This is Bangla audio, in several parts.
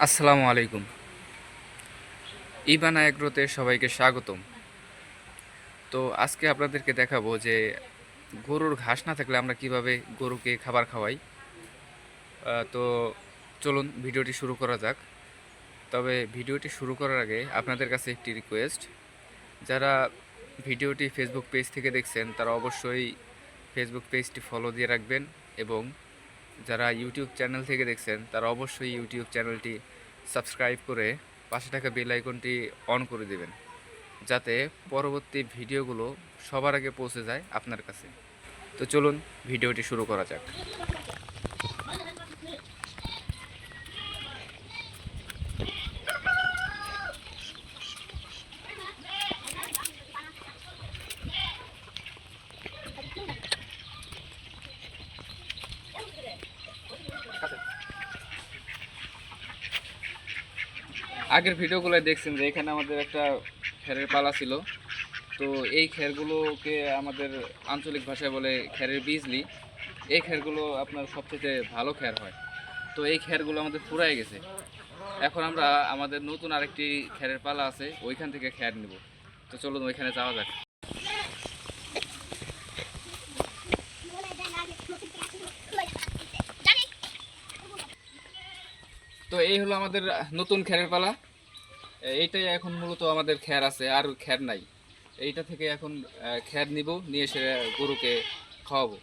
আসসালামু আলাইকুম। ইবানা এগ্রোতে সবাইকে স্বাগতম। তো আজকে আপনাদেরকে দেখাবো যে গরুর ঘাস না থাকলে আমরা কিভাবে গরুকে খাবার খাওয়াই। তো চলুন ভিডিওটি শুরু করা যাক। তবে ভিডিওটি শুরু করার আগে আপনাদের কাছে একটি রিকোয়েস্ট, যারা ভিডিওটি ফেসবুক পেজ থেকে দেখছেন তারা অবশ্যই ফেসবুক পেজটি ফলো দিয়ে রাখবেন, এবং যারা ইউটিউব চ্যানেল থেকে দেখছেন তারা অবশ্যই ইউটিউব চ্যানেলটি সাবস্ক্রাইব করে পাশে থাকা বেল আইকনটি অন করে দেবেন, যাতে পরবর্তী ভিডিওগুলো সবার আগে পৌঁছে যায় আপনার কাছে। তো চলুন ভিডিওটি শুরু করা যাক। আগের ভিডিওগুলো দেখছেন যে এখানে আমাদের একটা খেরের পালা ছিল। তো এই খেরগুলোকে আমাদের আঞ্চলিক ভাষায় বলে খেরের বিজলি। এই খেরগুলো আপনার সবচেয়ে ভালো খের হয়। তো এই খেরগুলো আমাদের ফুরায় গেছে। এখন আমরা আমাদের নতুন আরেকটি খেরের পালা আছে, ওইখান থেকে খের নিব। তো চলুন ওইখানে যাওয়া যাক। তো এই হলো আমাদের নতুন খেরের পালা। এইটাই এখন মূলত আমাদের খের আছে, আর খের নাই। এইটা থেকে এখন খের নিব, নিয়ে এসে গরুকে খাওয়াবো।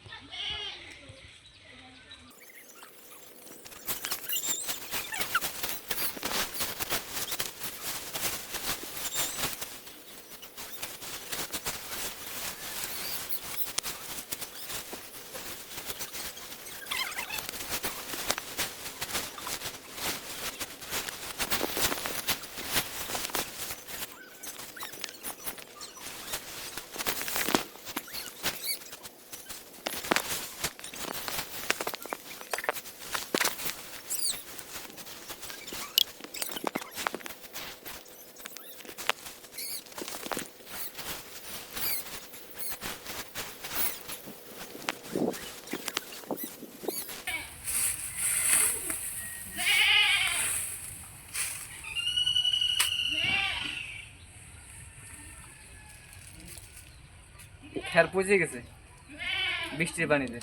খের পচে গেছে বৃষ্টির পানিতে।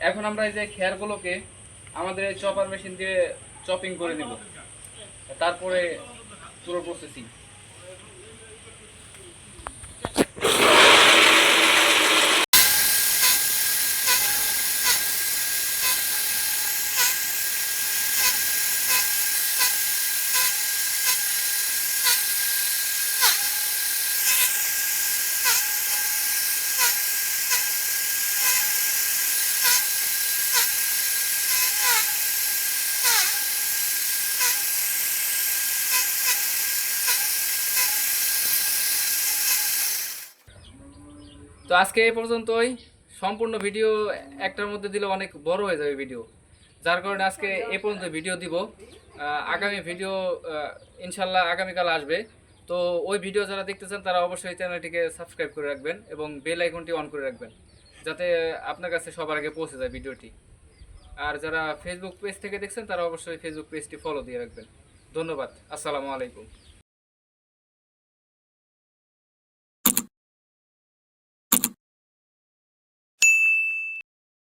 এখন আমরা এই যে খেরগুলোকে আমাদের এই চপার মেশিন দিয়ে চপিং করে নিব, তারপরে পুরো প্রসেসিং। তো আজকে এই পর্যন্তই। সম্পূর্ণ ভিডিও একটার মধ্যে দিলে অনেক বড় হয়ে যাবে ভিডিও, যার কারণে আজকে এই পর্যন্ত ভিডিও দিব। আগামী ভিডিও ইনশাল্লাহ আগামীকাল আসবে। তো ওই ভিডিও যারা দেখতে চান তারা অবশ্যই চ্যানেলটিকে সাবস্ক্রাইব করে রাখবেন এবং বেল আইকনটি অন করে রাখবেন। যাতে আপনার কাছে সবার আগে পৌঁছে যায় ভিডিওটি। আর যারা ফেসবুক পেজ থেকে দেখছেন তারা অবশ্যই ফেসবুক পেজটি ফলো দিয়ে রাখবেন। ধন্যবাদ। আসসালামু আলাইকুম।